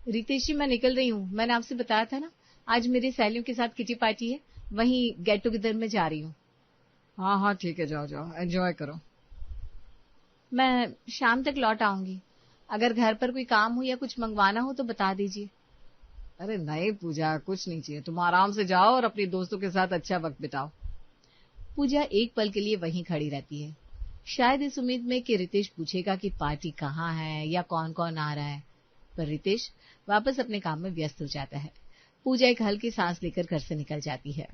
रितेश जी, मैं निकल रही हूँ। मैंने आपसे बताया था ना, आज मेरी सहेलियों के साथ किटी पार्टी है, वहीं गेट टुगेदर में जा रही हूँ। हाँ हाँ ठीक है, जाओ जाओ, एंजॉय करो। मैं शाम तक लौट आऊंगी। अगर घर पर कोई काम हो या कुछ मंगवाना हो तो बता दीजिए। अरे नहीं पूजा, कुछ नहीं चाहिए, तुम आराम से जाओ और अपनी दोस्तों के साथ अच्छा वक्त बिताओ। पूजा एक पल के लिए वहीं खड़ी रहती है, शायद इस उम्मीद में कि रितेश पूछेगा कि पार्टी कहाँ है या कौन कौन आ रहा है। पर रितेश वापस अपने काम में व्यस्त हो जाता है। पूजा एक हल्की सांस लेकर घर से निकल जाती है।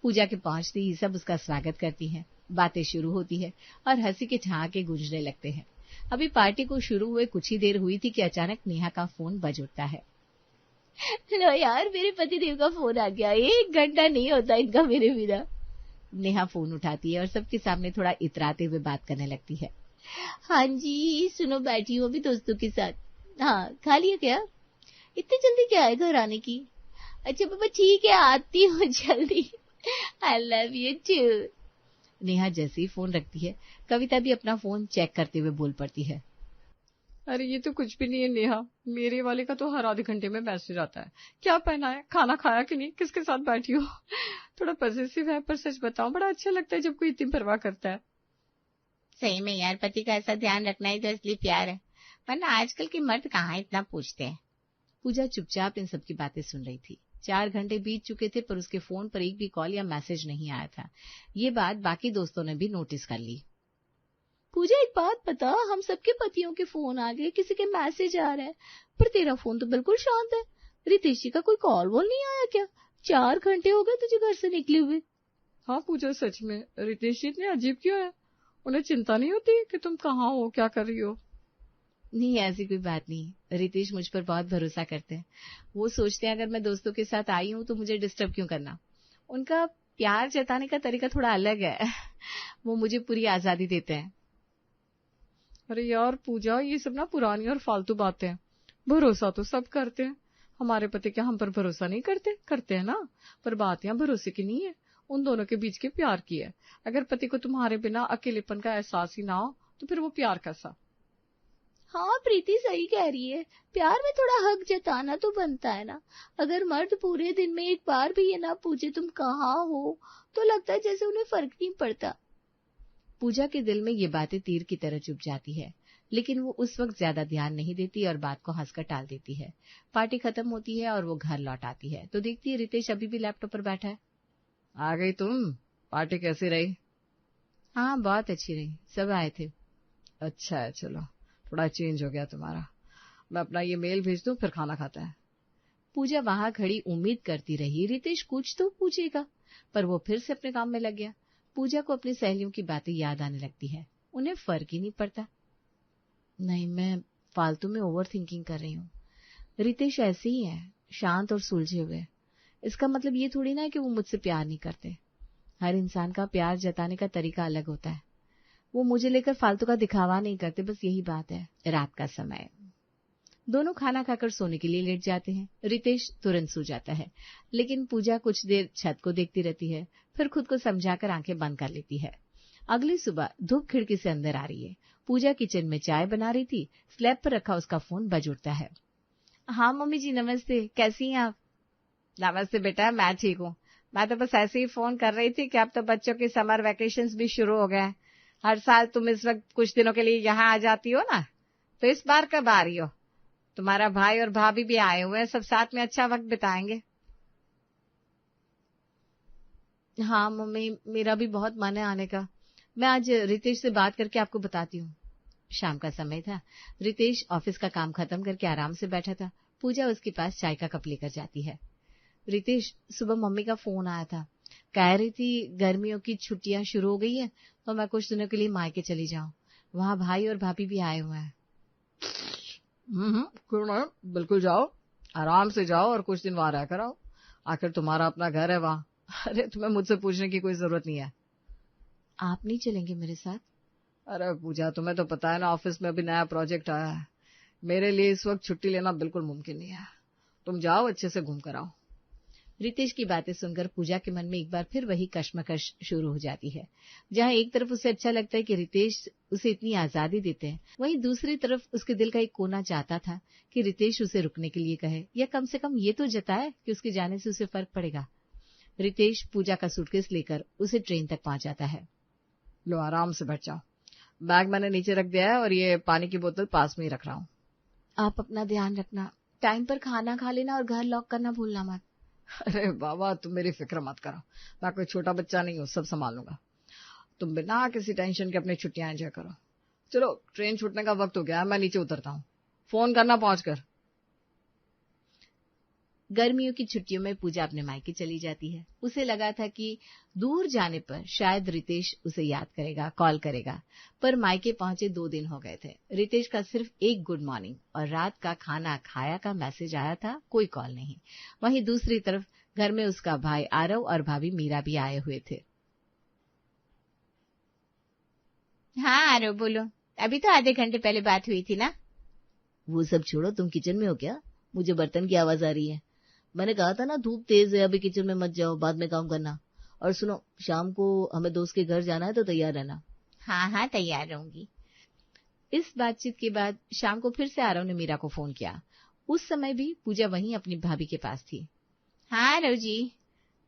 पूजा के पहुंचते ही सब उसका स्वागत करती हैं, बातें शुरू होती है और हंसी के ठहाके गूंजने लगते हैं। अभी पार्टी को शुरू हुए कुछ ही देर हुई थी कि अचानक नेहा का फोन बज उठता है। लो यार, मेरे पतिदेव का फोन आ गया, 1 घंटा नहीं होता इनका मेरे बिना। नेहा फोन उठाती है और सबके सामने थोड़ा इतराते हुए बात करने लगती है। हाँ जी, सुनो, बैठी हूँ अभी दोस्तों के साथ। हाँ, खा लिया क्या? इतनी जल्दी क्या है घर आने की? अच्छा पापा, ठीक है, आती हूँ जल्दी। I love you too. Neha जैसे ही फोन रखती है, कविता भी अपना फोन चेक करते हुए बोल पड़ती है। अरे ये तो कुछ भी नहीं है नेहा, मेरे वाले का तो हर आधे घंटे में मैसेज आता है, क्या पहना है, खाना खाया कि नहीं, किसके साथ बैठी हो। थोड़ा पॉसेसिव है, पर सच बताऊं बड़ा अच्छा लगता है जब कोई इतनी परवाह करता है। सही में यार, पति का ऐसा ध्यान रखना ही तो असली प्यार है, वरना आजकल के मर्द कहाँ इतना पूछते हैं। पूजा चुपचाप इन सबकी बातें सुन रही थी। 4 घंटे बीत चुके थे पर उसके फोन पर एक भी कॉल या मैसेज नहीं आया था। ये बात बाकी दोस्तों ने भी नोटिस कर ली। पूजा, एक बात बता, हम सबके पतियों के फोन आ गए, किसी के मैसेज आ रहे हैं, पर तेरा फोन तो बिल्कुल शांत है। रितेश जी का कोई कॉल वॉल नहीं आया क्या? 4 घंटे हो गए तुझे घर से निकले हुए। हाँ पूजा, सच में रितेश जी इतने अजीब क्यों है? उन्हें चिंता नहीं होती कि तुम कहाँ हो, क्या कर रही हो? नहीं, ऐसी कोई बात नहीं। रितेश मुझ पर बहुत भरोसा करते हैं। वो सोचते हैं अगर मैं दोस्तों के साथ आई हूं तो मुझे डिस्टर्ब क्यों करना। उनका प्यार जताने का तरीका थोड़ा अलग है। वो मुझे पूरी आजादी देते हैं। अरे यार पूजा, ये सब ना पुरानी और फालतू बातें हैं। भरोसा तो सब करते हैं, हमारे पति क्या हम पर भरोसा नहीं करते? करते हैं ना। पर बात यहाँ भरोसे की नहीं है, उन दोनों के बीच के प्यार की है। अगर पति को तुम्हारे बिना अकेलेपन का एहसास ही ना हो तो फिर वो प्यार कैसा? हाँ, प्रीति सही कह रही है। प्यार में थोड़ा हक जताना तो बनता है ना। अगर मर्द पूरे दिन में एक बार भी ये ना पूछे तुम कहाँ हो, तो लगता है जैसे उन्हें फर्क नहीं पड़ता। पूजा के दिल में ये बातें तीर की तरह चुभ जाती है, लेकिन वो उस वक्त ज्यादा ध्यान नहीं देती और बात को हंसकर टाल देती है। पार्टी खत्म होती है और वो घर लौट आती है तो देखती है रितेश अभी भी लैपटॉप पर बैठा है। आ गई तुम? पार्टी कैसी रही? हाँ, बहुत अच्छी रही, सब आए थे। अच्छा है, चलो थोड़ा चेंज हो गया तुम्हारा। मैं अपना ये मेल भेज दूं, फिर खाना खाता है। पूजा वहां खड़ी उम्मीद करती रही रितेश कुछ तो पूछेगा, पर वो फिर से अपने काम में लग गया। पूजा को अपनी सहेलियों की बातें याद आने लगती है, उन्हें फर्क ही नहीं पड़ता। नहीं, मैं फालतू में ओवर थिंकिंग कर रही हूँ। रितेश ऐसे ही है, शांत और सुलझे हुए। इसका मतलब ये थोड़ी ना है कि वो मुझसे प्यार नहीं करते। हर इंसान का प्यार जताने का तरीका अलग होता है। वो मुझे लेकर फालतू का दिखावा नहीं करते, बस यही बात है। रात का समय, दोनों खाना खाकर सोने के लिए लेट जाते हैं। रितेश तुरंत सो जाता है, लेकिन पूजा कुछ देर छत को देखती रहती है, फिर खुद को समझाकर आंखें बंद कर लेती है। अगली सुबह धूप खिड़की से अंदर आ रही है। पूजा किचन में चाय बना रही थी, स्लैब पर रखा उसका फोन बज उठता है। हाँ मम्मी जी, नमस्ते, कैसी हैं आप? नमस्ते बेटा, मैं ठीक हूँ। मैं तो बस ऐसे ही फोन कर रही थी कि अब तो बच्चों के समर वेकेशंस भी शुरू हो गए हैं। हर साल तुम इस वक्त कुछ दिनों के लिए यहाँ आ जाती हो ना, तो इस बार कब आ रही हो? तुम्हारा भाई और भाभी भी आए हुए हैं, सब साथ में अच्छा वक्त बिताएंगे। हाँ मम्मी, मेरा भी बहुत मन है आने का। मैं आज रितेश से बात करके आपको बताती हूँ। शाम का समय था। रितेश ऑफिस का काम खत्म करके आराम से बैठा था। पूजा उसके पास चाय का कप लेकर जाती है। रितेश, सुबह मम्मी का फोन आया था, कह रही थी गर्मियों की छुट्टियां शुरू हो गई है तो मैं कुछ दिनों के लिए मायके चली जाऊं। वहां भाई और भाभी भी आए हुए हैं। क्यों ना, बिल्कुल जाओ, आराम से जाओ और कुछ दिन वहां रह कर आओ। आखिर तुम्हारा अपना घर है वहां। अरे तुम्हें मुझसे पूछने की कोई जरूरत नहीं है। आप नहीं चलेंगे मेरे साथ? अरे पूजा, तुम्हें तो पता है ना, ऑफिस में अभी नया प्रोजेक्ट आया है। मेरे लिए इस वक्त छुट्टी लेना बिल्कुल मुमकिन नहीं है। तुम जाओ, अच्छे से घूम कर आओ। रितेश की बातें सुनकर पूजा के मन में एक बार फिर वही कश्मकश शुरू हो जाती है। जहां एक तरफ उसे अच्छा लगता है कि रितेश उसे इतनी आजादी देते हैं, वहीं दूसरी तरफ उसके दिल का एक कोना चाहता था कि रितेश उसे रुकने के लिए कहे या कम से कम ये तो जताए कि उसके जाने से उसे फर्क पड़ेगा। रितेश पूजा का सूटकेस लेकर उसे ट्रेन तक पहुंचाता है। लो आराम से बैठ जाओ, बैग मैंने नीचे रख दिया है और ये पानी की बोतल पास में ही रख रहा हूँ। आप अपना ध्यान रखना, टाइम पर खाना खा लेना और घर लॉक करना भूलना मत। अरे बाबा, तुम मेरी फिक्र मत करो, मैं कोई छोटा बच्चा नहीं हूँ, सब संभाल लूंगा। तुम बिना किसी टेंशन के अपनी छुट्टियां एंजॉय करो। चलो, ट्रेन छूटने का वक्त हो गया है, मैं नीचे उतरता हूँ, फोन करना पहुंचकर। गर्मियों की छुट्टियों में पूजा अपने मायके चली जाती है। उसे लगा था कि दूर जाने पर शायद रितेश उसे याद करेगा, कॉल करेगा, पर मायके पहुंचे 2 दिन हो गए थे। रितेश का सिर्फ एक गुड मॉर्निंग और रात का खाना खाया का मैसेज आया था, कोई कॉल नहीं। वहीं दूसरी तरफ घर में उसका भाई आरव और भाभी मीरा भी आए हुए थे। हाँ आरव बोलो, अभी तो आधे घंटे पहले बात हुई थी ना। वो सब छोड़ो, तुम किचन में हो क्या? मुझे बर्तन की आवाज आ रही है। मैंने कहा था ना धूप तेज है, अभी किचन में मत जाओ, बाद में काम करना। और सुनो, शाम को हमें दोस्त के घर जाना है तो तैयार रहना। हाँ हाँ तैयार रहूंगी। इस बातचीत के बाद शाम को फिर से आरव ने मीरा को फोन किया। उस समय भी पूजा वहीं अपनी भाभी के पास थी। हाँ आरव जी।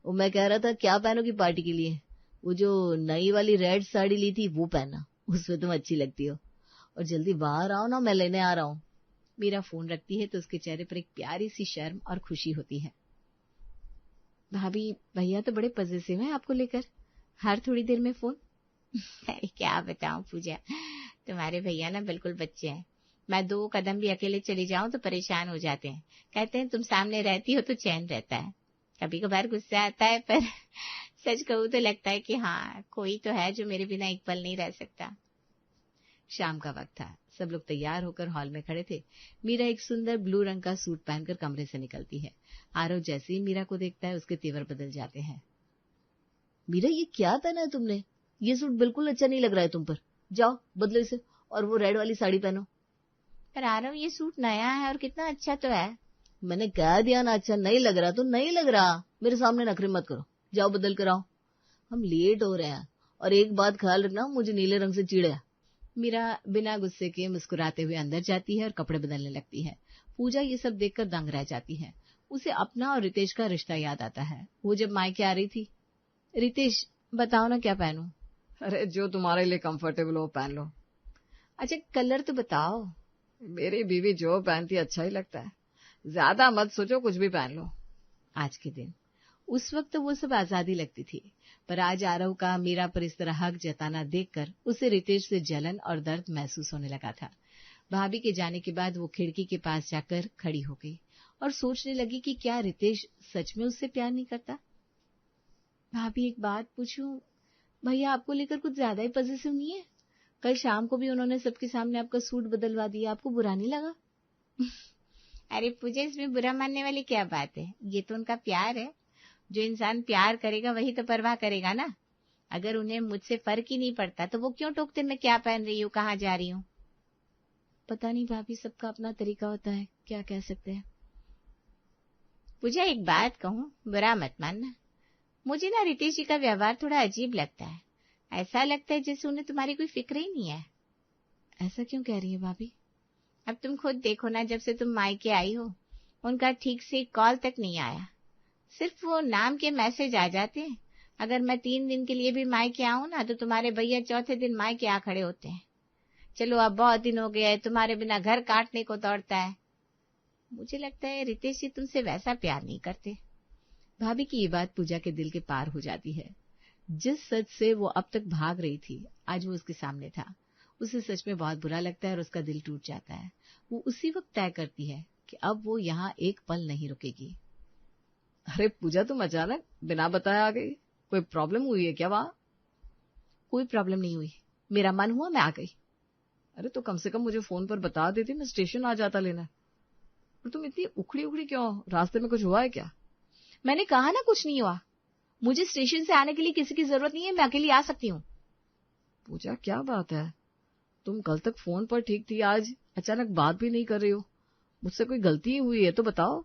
वो मैं कह रहा था क्या पहनोगी पार्टी के लिए? वो जो नई वाली रेड साड़ी ली थी वो पहनना, उसमें तुम अच्छी लगती हो। और जल्दी बाहर आओ ना, मैं लेने आ रहा हूँ। मीरा फोन रखती है तो उसके चेहरे पर एक प्यारी सी शर्म और खुशी होती है। भाभी, भैया तो बड़े पजेसिव हैं आपको लेकर, हर थोड़ी देर में फोन। अरे क्या बताऊं पूजा, तुम्हारे भैया ना बिल्कुल बच्चे हैं। मैं 2 कदम भी अकेले चली जाऊं तो परेशान हो जाते हैं। कहते हैं तुम सामने रहती हो तो चैन रहता है। कभी कभार गुस्सा आता है, पर सच कहूं तो लगता है कि हाँ कोई तो है जो मेरे बिना एक पल नहीं रह सकता। शाम का वक्त था, सब लोग तैयार होकर हॉल में खड़े थे। मीरा एक सुंदर ब्लू रंग का सूट पहनकर कमरे से निकलती है। आरव जैसे ही मीरा को देखता है उसके तेवर बदल जाते हैं। मीरा, ये क्या पहना है तुमने? ये सूट बिल्कुल अच्छा नहीं लग रहा है तुम पर। जाओ बदलो इसे और वो रेड वाली साड़ी पहनो। पर आरव ये सूट नया है और कितना अच्छा तो है। मैंने कह दिया ना, अच्छा नहीं लग रहा तो नहीं लग रहा। मेरे सामने नखरे मत करो, जाओ बदल कर आओ। हम लेट हो रहे हैं। और एक बात ख्याल रखना, मुझे नीले रंग से चिढ़ है। मीरा बिना गुस्से के मुस्कुराते हुए अंदर जाती है और कपड़े बदलने लगती है। पूजा ये सब देखकर दंग रह जाती है। उसे अपना और रितेश का रिश्ता याद आता है, वो जब मायके आ रही थी। रितेश, बताओ ना क्या पहनूं? अरे जो तुम्हारे लिए कंफर्टेबल हो पहन लो। अच्छा कलर तो बताओ। मेरी बीवी जो पहनती अच्छा ही लगता है, ज्यादा मत सोचो, कुछ भी पहन लो। आज के दिन, उस वक्त तो वो सब आजादी लगती थी, पर आज आरव का मीरा पर इस तरह हक जताना देखकर उसे रितेश से जलन और दर्द महसूस होने लगा था। भाभी के जाने के बाद वो खिड़की के पास जाकर खड़ी हो गई और सोचने लगी कि क्या रितेश सच में उससे प्यार नहीं करता। भाभी एक बात पूछूं, भैया आपको लेकर कुछ ज्यादा ही पॉजिटिव नहीं है? कल शाम को भी उन्होंने सबके सामने आपका सूट बदलवा दिया, आपको बुरा नहीं लगा? अरे पूजा, इसमें बुरा मानने वाली क्या बात है? ये तो उनका प्यार है। जो इंसान प्यार करेगा वही तो परवाह करेगा ना। अगर उन्हें मुझसे फर्क ही नहीं पड़ता तो वो क्यों टोकते मैं क्या पहन रही हूँ, कहाँ जा रही हूँ? पता नहीं भाभी, सबका अपना तरीका होता है, क्या कह सकते हैं। पूजा एक बात कहूँ, बुरा मत मानना, मुझे ना रितेश जी का व्यवहार थोड़ा अजीब लगता है। ऐसा लगता है जैसे उन्हें तुम्हारी कोई फिक्र ही नहीं है। ऐसा क्यों कह रही है भाभी? अब तुम खुद देखो ना, जब से तुम मायके आई हो उनका ठीक से कॉल तक नहीं आया, सिर्फ वो नाम के मैसेज आ जाते हैं। अगर मैं 3 दिन के लिए भी मायके आऊं ना तो तुम्हारे भैया चौथे दिन मायके आ खड़े होते हैं। चलो अब बहुत दिन हो गए, तुम्हारे बिना घर काटने को दौड़ता है। मुझे लगता है रितेश जी तुमसे वैसा प्यार नहीं करते। भाभी की ये बात पूजा के दिल के पार हो जाती है। जिस सच से वो अब तक भाग रही थी, आज वो उसके सामने था। उसे सच में बहुत बुरा लगता है और उसका दिल टूट जाता है। वो उसी वक्त तय करती है कि अब वो यहाँ एक पल नहीं रुकेगी। अरे पूजा, तुम अचानक बिना बताए आ गई, कोई प्रॉब्लम हुई है क्या वहां? कोई प्रॉब्लम नहीं हुई, मेरा मन हुआ मैं आ गई। अरे तो कम से कम मुझे फोन पर बता देती, मैं स्टेशन आ जाता लेना। और तुम इतनी उखड़ी उखड़ी क्यों? रास्ते में कुछ हुआ है क्या? मैंने कहा ना कुछ नहीं हुआ। मुझे स्टेशन से आने के लिए किसी की जरूरत नहीं है, मैं अकेली आ सकती हूँ। पूजा क्या बात है, तुम कल तक फोन पर ठीक थी, आज अचानक बात भी नहीं कर रही हो। मुझसे कोई गलती हुई है तो बताओ।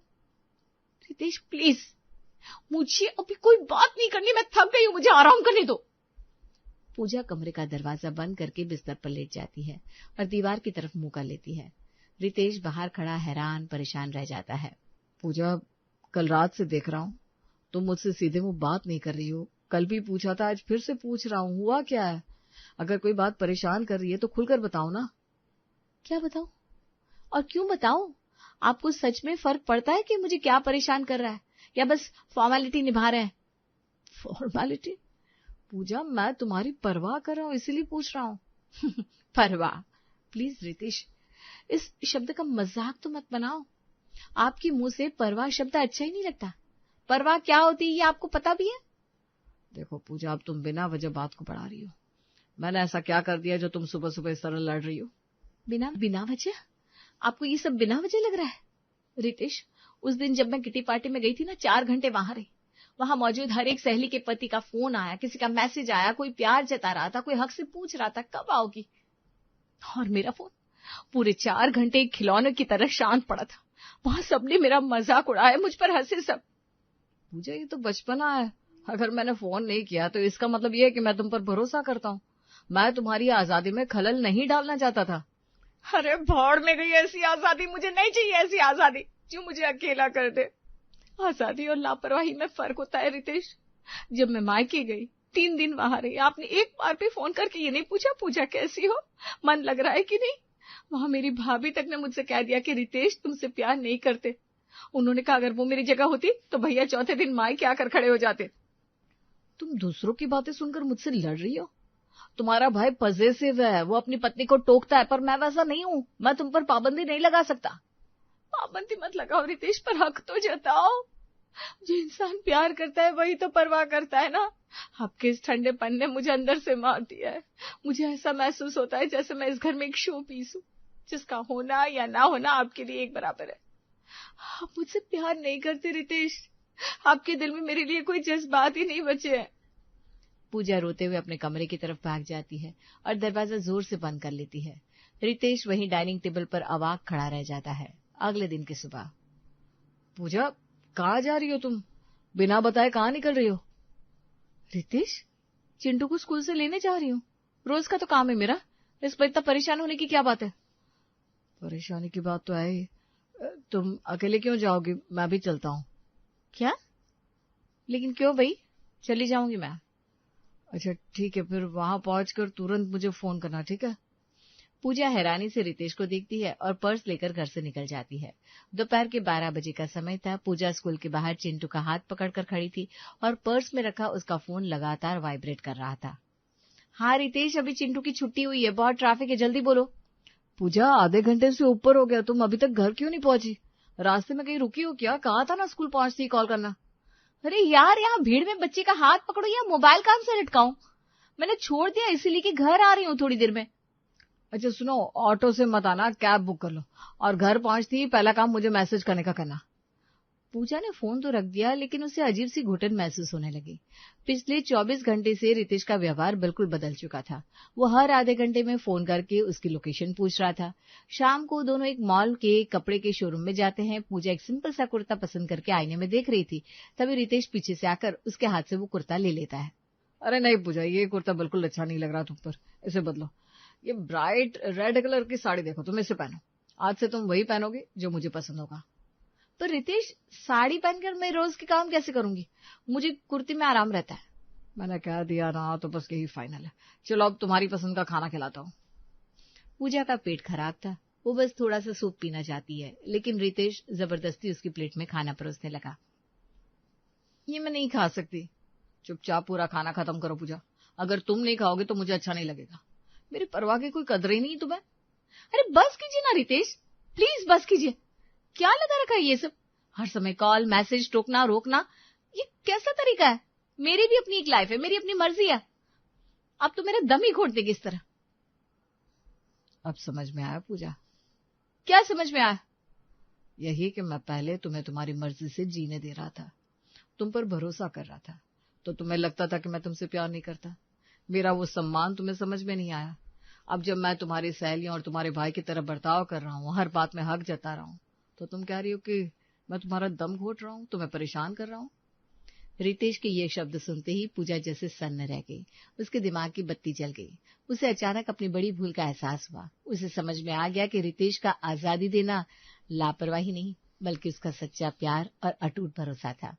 रितेश प्लीज, मुझे अभी कोई बात नहीं करनी, मैं थक गई हूँ, मुझे आराम करने दो। पूजा कमरे का दरवाजा बंद करके बिस्तर पर लेट जाती है और दीवार की तरफ मुंह कर लेती है। रितेश बाहर खड़ा हैरान परेशान रह जाता है। पूजा, कल रात से देख रहा हूँ तुम मुझसे सीधे मुंह बात नहीं कर रही हो। कल भी पूछा था, आज फिर से पूछ रहा हूँ, हुआ क्या है? अगर कोई बात परेशान कर रही है तो खुलकर बताओ ना। क्या बताऊं और क्यों बताऊं? आपको सच में फर्क पड़ता है कि मुझे क्या परेशान कर रहा है, या बस फॉर्मेलिटी निभा रहे हैं? फॉर्मेलिटी? पूजा, मैं तुम्हारी परवाह कर रहा हूँ, इसीलिए पूछ रहा हूँ। परवाह? प्लीज रितेश, इस शब्द का मजाक तो मत बनाओ। आपके मुंह से परवाह शब्द अच्छा ही नहीं लगता। परवाह क्या होती है ये आपको पता भी है? देखो पूजा, अब तुम बिना वजह बात को बढ़ा रही हो। मैंने ऐसा क्या कर दिया जो तुम सुबह सुबह इस तरह लड़ रही हो? बिना वजह? आपको ये सब बिना वजह लग रहा है? रितेश, उस दिन जब मैं किटी पार्टी में गई थी ना, 4 घंटे वहां रही। वहां मौजूद हर एक सहेली के पति का फोन आया, किसी का मैसेज आया, कोई प्यार जता रहा था, कोई हक से पूछ रहा था कब आओगी। और मेरा फोन पूरे 4 घंटे एक खिलौने की तरह शांत पड़ा था। वहां सबने मेरा मजाक उड़ाया, मुझ पर हंसे सब। पूजा, ये तो बचपना है। अगर मैंने फोन नहीं किया तो इसका मतलब ये है कि मैं तुम पर भरोसा करता हूँ। मैं तुम्हारी आजादी में खलल नहीं डालना चाहता था। अरे भाड़ में गई ऐसी आजादी, मुझे नहीं चाहिए ऐसी आजादी जो मुझे अकेला कर दे। आजादी और लापरवाही में फर्क होता है रितेश। जब मैं मायके गई, 3 दिन वहां रही, आपने एक बार भी फोन करके ये नहीं पूछा पूजा कैसी हो, मन लग रहा है कि नहीं? वहां मेरी भाभी तक ने मुझसे कह दिया कि रितेश तुमसे प्यार नहीं करते। उन्होंने कहा अगर वो मेरी जगह होती तो भैया चौथे दिन मायके आकर खड़े हो जाते। तुम दूसरों की बातें सुनकर मुझसे लड़ रही हो? तुम्हारा भाई पजेसिव है, वो अपनी पत्नी को टोकता है, पर मैं वैसा नहीं हूँ। मैं तुम पर पाबंदी नहीं लगा सकता। पाबंदी मत लगाओ रितेश, पर हक तो जताओ। जो इंसान प्यार करता है वही तो परवाह करता है ना। आपके इस ठंडेपन ने मुझे अंदर से मार दिया है। मुझे ऐसा महसूस होता है जैसे मैं इस घर में एक शो पीस हूँ, जिसका होना या ना होना आपके लिए एक बराबर है। आप मुझसे प्यार नहीं करते रितेश। आपके दिल में मेरे लिए कोई जज्बात ही नहीं बचे हैं। पूजा रोते हुए अपने कमरे की तरफ भाग जाती है और दरवाजा जोर से बंद कर लेती है। रितेश वहीं डाइनिंग टेबल पर अवाक खड़ा रह जाता है। अगले दिन की सुबह। पूजा, कहाँ जा रही हो तुम? बिना बताए कहाँ निकल रही हो? रितेश, चिंटू को स्कूल से लेने जा रही हूँ। रोज का तो काम है मेरा, इस पर इतना परेशान होने की क्या बात है? परेशानी की बात तो है ही। तुम अकेले क्यों जाओगी? मैं भी चलता हूँ। क्या? लेकिन क्यों भाई? चली जाऊंगी मैं। अच्छा ठीक है, फिर वहां पहुंचकर तुरंत मुझे फोन करना, ठीक है? पूजा हैरानी से रितेश को देखती है और पर्स लेकर घर से निकल जाती है। दोपहर के 12 बजे का समय था। पूजा स्कूल के बाहर चिंटू का हाथ पकड़कर खड़ी थी और पर्स में रखा उसका फोन लगातार वाइब्रेट कर रहा था। हाँ रितेश, अभी चिंटू की छुट्टी हुई है, बहुत ट्रैफिक है, जल्दी बोलो। पूजा, आधे घंटे से ऊपर हो गया, तुम अभी तक घर क्यों नहीं पहुंची? रास्ते में कहीं रुकी हो क्या? कहा था ना स्कूल पहुंचती ही कॉल करना। अरे यार, यहाँ भीड़ में बच्चे का हाथ पकड़ो या मोबाइल कान से लटकाऊं? मैंने छोड़ दिया इसीलिए कि घर आ रही हूँ थोड़ी देर में। अच्छा सुनो, ऑटो से मत आना, कैब बुक कर लो और घर पहुंचती ही पहला काम मुझे मैसेज करने का करना। पूजा ने फोन तो रख दिया, लेकिन उसे अजीब सी घुटन महसूस होने लगी। पिछले 24 घंटे से रितेश का व्यवहार बिल्कुल बदल चुका था। वो हर आधे घंटे में फोन करके उसकी लोकेशन पूछ रहा था। शाम को दोनों एक मॉल के कपड़े के शोरूम में जाते हैं। पूजा एक सिंपल सा कुर्ता पसंद करके आईने में देख रही थी, तभी रितेश पीछे से आकर उसके हाथ से वो कुर्ता ले लेता है। अरे नहीं पूजा, ये कुर्ता बिल्कुल अच्छा नहीं लग रहा तुम पर, इसे बदलो। ये ब्राइट रेड कलर की साड़ी देखो, तुम इसे पहनो। आज से तुम वही पहनोगे जो मुझे पसंद होगा। तो रितेश, साड़ी पहनकर मैं रोज के काम कैसे करूंगी? मुझे कुर्ती में आराम रहता है। मैंने कह दिया ना, तो बस यही फाइनल है। चलो अब तुम्हारी पसंद का खाना खिलाता हूँ। पूजा का पेट खराब था, वो बस थोड़ा सा सूप पीना चाहती है, लेकिन रितेश जबरदस्ती उसकी प्लेट में खाना परोसने लगा। ये मैं नहीं खा सकती। चुपचाप पूरा खाना खत्म करो पूजा। अगर तुम नहीं खाओगे तो मुझे अच्छा नहीं लगेगा। मेरी परवाह की कोई कदर ही नहीं तुम्हें। अरे बस कीजिए ना रितेश, प्लीज बस कीजिए। क्या लगा रखा है ये सब? हर समय कॉल मैसेज, टोकना रोकना, ये कैसा तरीका है? मेरी भी अपनी एक लाइफ है, मेरी अपनी मर्जी है। अब तो मेरा दम ही घोट देगी इस तरह। अब समझ में आया पूजा? क्या समझ में आया? यही कि मैं पहले तुम्हें तुम्हारी मर्जी से जीने दे रहा था, तुम पर भरोसा कर रहा था, तो तुम्हें लगता था कि मैं तुमसे प्यार नहीं करता। मेरा वो सम्मान तुम्हें समझ में नहीं आया। अब जब मैं तुम्हारी सहेलियों और तुम्हारे भाई की तरह बर्ताव कर रहा हूँ, हर बात में हक जता रहा हूँ, तो तुम कह रही हो कि मैं तुम्हारा दम घोट रहा हूँ, तुम्हें परेशान कर रहा हूँ। रितेश के ये शब्द सुनते ही पूजा जैसे सन्न रह गई। उसके दिमाग की बत्ती जल गई। उसे अचानक अपनी बड़ी भूल का एहसास हुआ। उसे समझ में आ गया कि रितेश का आजादी देना लापरवाही नहीं, बल्कि उसका सच्चा प्यार और अटूट भरोसा था।